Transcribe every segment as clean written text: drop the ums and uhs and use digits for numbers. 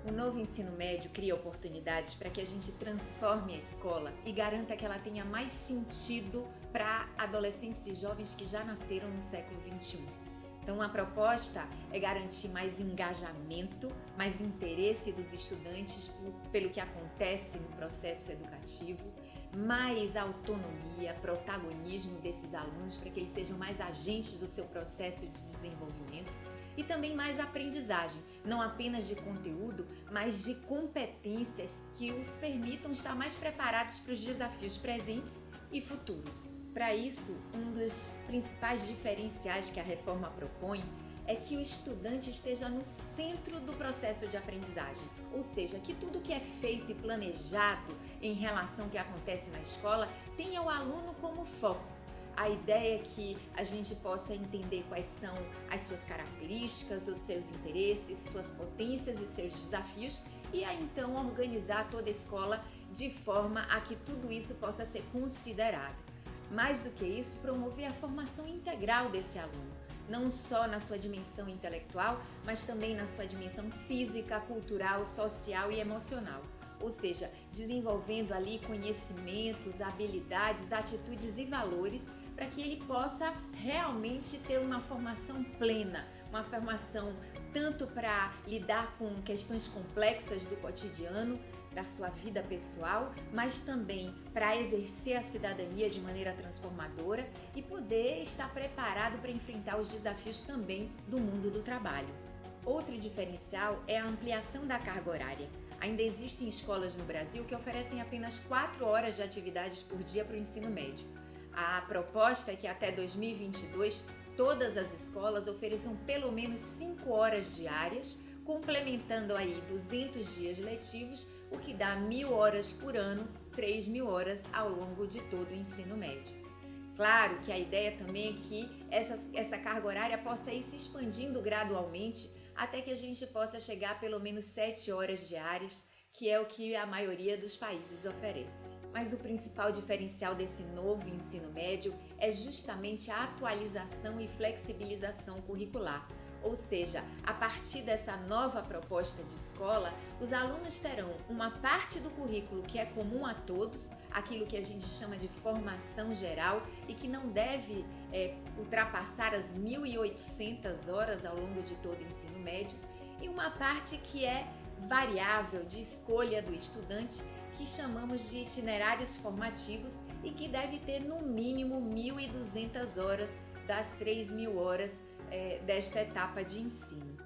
O novo ensino médio cria oportunidades para que a gente transforme a escola e garanta que ela tenha mais sentido para adolescentes e jovens que já nasceram no século XXI. Então, a proposta é garantir mais engajamento, mais interesse dos estudantes pelo que acontece no processo educativo, mais autonomia, protagonismo desses alunos para que eles sejam mais agentes do seu processo de desenvolvimento e também mais aprendizagem, não apenas de conteúdo, mas de competências que os permitam estar mais preparados para os desafios presentes e futuros. Para isso, um dos principais diferenciais que a reforma propõe é que o estudante esteja no centro do processo de aprendizagem, ou seja, que tudo que é feito e planejado em relação ao que acontece na escola tenha o aluno como foco. A ideia é que a gente possa entender quais são as suas características, os seus interesses, suas potências e seus desafios e aí então organizar toda a escola de forma a que tudo isso possa ser considerado. Mais do que isso, promover a formação integral desse aluno, não só na sua dimensão intelectual, mas também na sua dimensão física, cultural, social e emocional. Ou seja, desenvolvendo ali conhecimentos, habilidades, atitudes e valores para que ele possa realmente ter uma formação plena, uma formação tanto para lidar com questões complexas do cotidiano, da sua vida pessoal, mas também para exercer a cidadania de maneira transformadora e poder estar preparado para enfrentar os desafios também do mundo do trabalho. Outro diferencial é a ampliação da carga horária. Ainda existem escolas no Brasil que oferecem apenas 4 horas de atividades por dia para o ensino médio. A proposta é que até 2022 todas as escolas ofereçam pelo menos 5 horas diárias, complementando aí 200 dias letivos, o que dá 1.000 horas por ano, 3.000 horas ao longo de todo o ensino médio. Claro que a ideia também é que essa carga horária possa ir se expandindo gradualmente até que a gente possa chegar a pelo menos 7 horas diárias, que é o que a maioria dos países oferece. Mas o principal diferencial desse novo ensino médio é justamente a atualização e flexibilização curricular. Ou seja, a partir dessa nova proposta de escola, os alunos terão uma parte do currículo que é comum a todos, aquilo que a gente chama de formação geral e que não deve ultrapassar as 1.800 horas ao longo de todo o ensino médio, e uma parte que é variável de escolha do estudante, que chamamos de itinerários formativos e que deve ter no mínimo 1.200 horas das 3.000 horas desta etapa de ensino.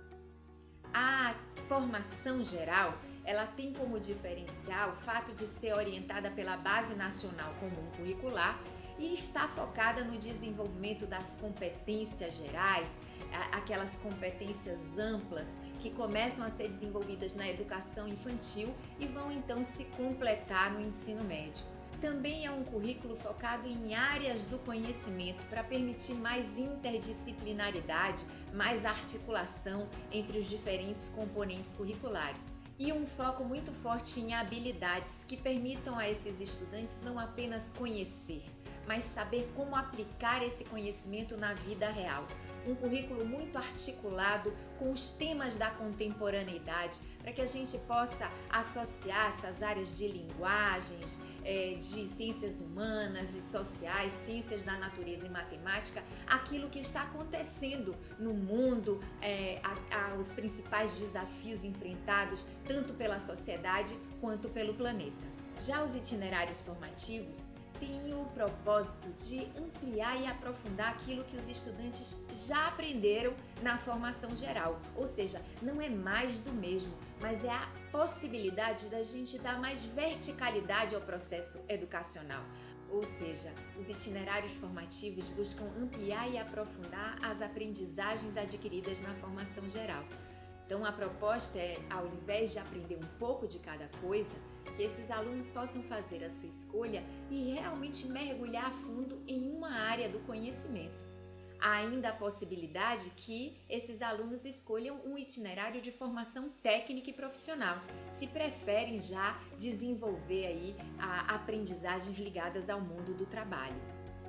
A formação geral, ela tem como diferencial o fato de ser orientada pela Base Nacional Comum Curricular e está focada no desenvolvimento das competências gerais, aquelas competências amplas que começam a ser desenvolvidas na educação infantil e vão então se completar no ensino médio. Também é um currículo focado em áreas do conhecimento para permitir mais interdisciplinaridade, mais articulação entre os diferentes componentes curriculares. E um foco muito forte em habilidades que permitam a esses estudantes não apenas conhecer, mas saber como aplicar esse conhecimento na vida real. Um currículo muito articulado com os temas da contemporaneidade, para que a gente possa associar essas áreas de linguagens, de ciências humanas e sociais, ciências da natureza e matemática, aquilo que está acontecendo no mundo, os principais desafios enfrentados tanto pela sociedade quanto pelo planeta. Já os itinerários formativos tem o propósito de ampliar e aprofundar aquilo que os estudantes já aprenderam na formação geral, ou seja, não é mais do mesmo, mas é a possibilidade da gente dar mais verticalidade ao processo educacional. Ou seja, os itinerários formativos buscam ampliar e aprofundar as aprendizagens adquiridas na formação geral. Então a proposta é, ao invés de aprender um pouco de cada coisa, que esses alunos possam fazer a sua escolha e realmente mergulhar a fundo em uma área do conhecimento. Há ainda a possibilidade que esses alunos escolham um itinerário de formação técnica e profissional, se preferem já desenvolver aí aprendizagens ligadas ao mundo do trabalho.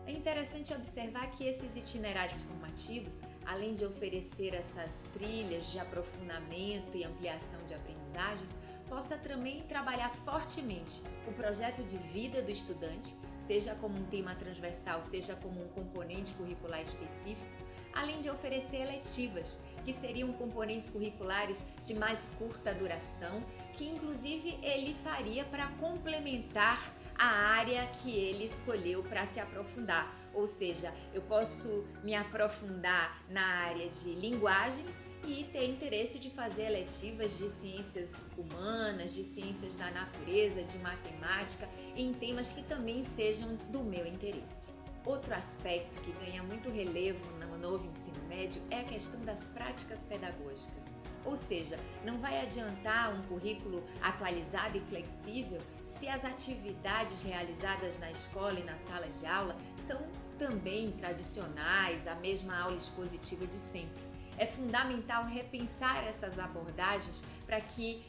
É interessante observar que esses itinerários formativos, além de oferecer essas trilhas de aprofundamento e ampliação de aprendizagens, possa também trabalhar fortemente o projeto de vida do estudante, seja como um tema transversal, seja como um componente curricular específico, além de oferecer eletivas, que seriam componentes curriculares de mais curta duração, que inclusive ele faria para complementar a área que ele escolheu para se aprofundar. Ou seja, eu posso me aprofundar na área de linguagens e ter interesse de fazer eletivas de ciências humanas, de ciências da natureza, de matemática, em temas que também sejam do meu interesse. Outro aspecto que ganha muito relevo no novo ensino médio é a questão das práticas pedagógicas. Ou seja, não vai adiantar um currículo atualizado e flexível se as atividades realizadas na escola e na sala de aula são também tradicionais, a mesma aula expositiva de sempre. É fundamental repensar essas abordagens para que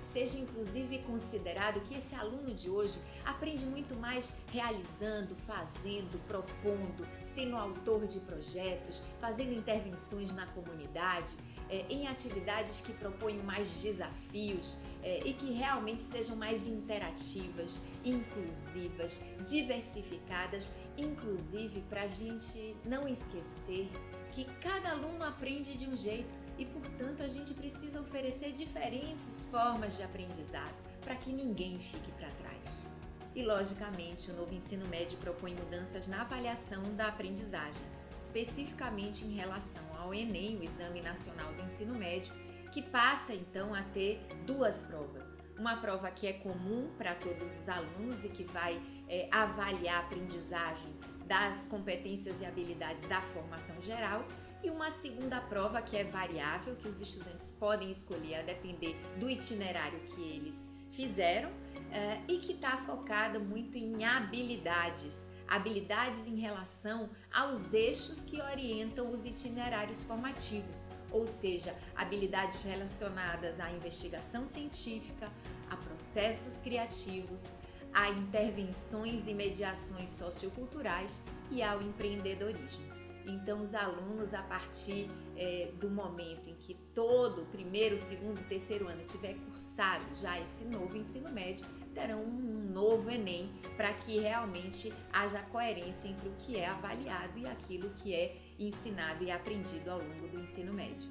seja inclusive considerado que esse aluno de hoje aprende muito mais realizando, fazendo, propondo, sendo autor de projetos, fazendo intervenções na comunidade, em atividades que propõem mais desafios e que realmente sejam mais interativas, inclusivas, diversificadas, inclusive para a gente não esquecer que cada aluno aprende de um jeito e, portanto, a gente precisa oferecer diferentes formas de aprendizado para que ninguém fique para trás. E, logicamente, o novo ensino médio propõe mudanças na avaliação da aprendizagem, especificamente em relação ao Enem, o Exame Nacional do Ensino Médio, que passa, então, a ter duas provas. Uma prova que é comum para todos os alunos e que vai avaliar a aprendizagem das competências e habilidades da formação geral, e uma segunda prova que é variável, que os estudantes podem escolher a depender do itinerário que eles fizeram e que está focada muito em habilidades em relação aos eixos que orientam os itinerários formativos, ou seja, habilidades relacionadas à investigação científica, a processos criativos, a intervenções e mediações socioculturais e ao empreendedorismo. Então, os alunos, a partir do momento em que todo o primeiro, segundo e terceiro ano tiver cursado já esse novo ensino médio, terão um novo Enem para que realmente haja coerência entre o que é avaliado e aquilo que é ensinado e aprendido ao longo do ensino médio.